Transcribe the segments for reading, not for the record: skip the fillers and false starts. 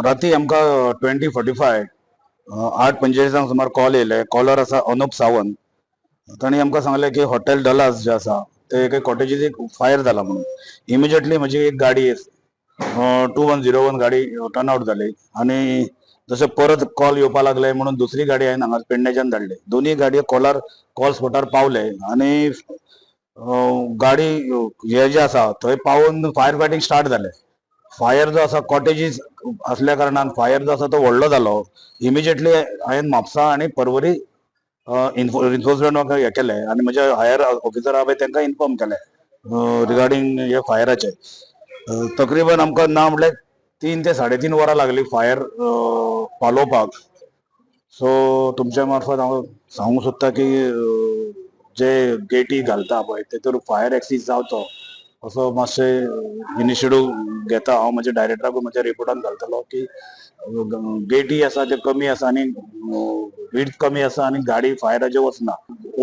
राती आमकां 20:45 8:45 सुमार कॉल येयले. कॉलर आसा अनुप सावंत. तांणी आमकां सांगलें की हॉटेल डलास जे आसा ते एके कॉटेजीक फायर जाला म्हणून. इमिजिएटली म्हजी एक गाडी 2101 गाडी टर्न आउट जाली आनी जशें परत कॉल येवपा लागले म्हणून दुसरी गाडी हांवें हांगा पेडणेच्यान धाडली. दोनूय गाडयो कॉल स्पॉटार पावले आनी गाडी हे जे आसा थंय पावून फायर फायटींग स्टार्ट जालें. फायर जो आसा कॉटेजीस असल्या कारणान फायर जो आसा तो व्हडलो जालो. इमिजिएटली हांवें म्हापसा आनी पर्वरी इन्फोर्समेंट म्हाका हे केलें आनी म्हजे हायर ऑफिसर आहा पळय तांकां इन्फॉर्म केलें रिगार्डींग हे फायराचे. तकरीबन आमकां ना म्हटल्यार 3 ते 3.5 वरां लागली फायर पालोवपाक. सो तुमच्या मार्फत हांव सांगूंक सोदता की जे गेटी घालता पळय तेतूर फायर एक्सीस जावचो असो मातशें इनिशिएटीव घेता. हांव म्हज्या डायरेक्टराकूय म्हज्या रिपोर्टान घालतलो की गेटी आसा ते कमी आसा आनी विड्थ कमी आसा आनी गाडी फायराच्यो वचना.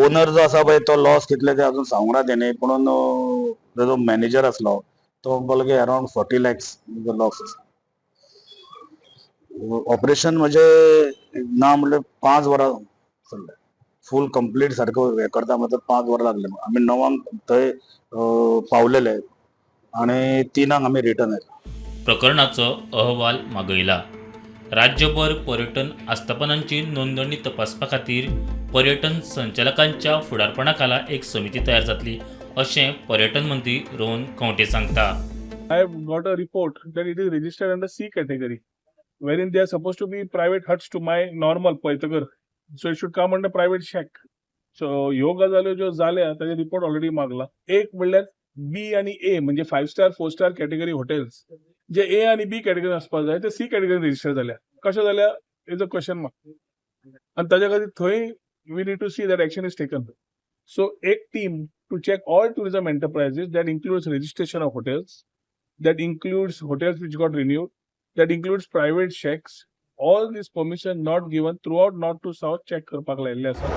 ओनर जो आसा पळय तो लॉस कितले ते अजून सांगूंक ना तेणी, पूण जो मॅनेजर आसलो तो बल्कि अराउंड 40 lakhs लॉस आसा. ऑपरेशन म्हणजे ना म्हटल्यार 5 वरां चल्लें. फूल कंप्लीट सारको हे करता म्हणसर 5 वरां लागले. आमी 9 थंय पावलेले आनी 3 आमी रिटर्न येयले. प्रकरणाचो अहवाल मागयला. राज्यभर पर्यटन आस्थापनांची नोंदणी तपासपा खातीर पर्यटन संचालकांच्या फुडारपणाखाला एक समिती तयार जातली अशें पर्यटन मंत्री रोहन खंवटे सांगता. I have got a report that it is registered under C category, wherein they are supposed to be private huts to my normal Paitagar. So it should come under private shack. So ह्यो गजाल्यो ज्यो जाल्या ताचे report already मागला. एक म्हणल्यार बी आणि ए म्हणजे 5 star 4 star category hotels जे ए आणि बी कॅटेगरी आसपाक जाय ते सी कॅटेगरी रजिस्टर जाल्या. कशें जाल्या इज अ क्वेश्चन मार्क. आनी ताच्या खातीर थंय we need to see that action is taken. So एक team to check all tourism enterprises that includes registration of hotels, that includes hotels which got renewed, that includes private shacks. All this permission not given throughout north to south check करपाक लायिल्ले आसा.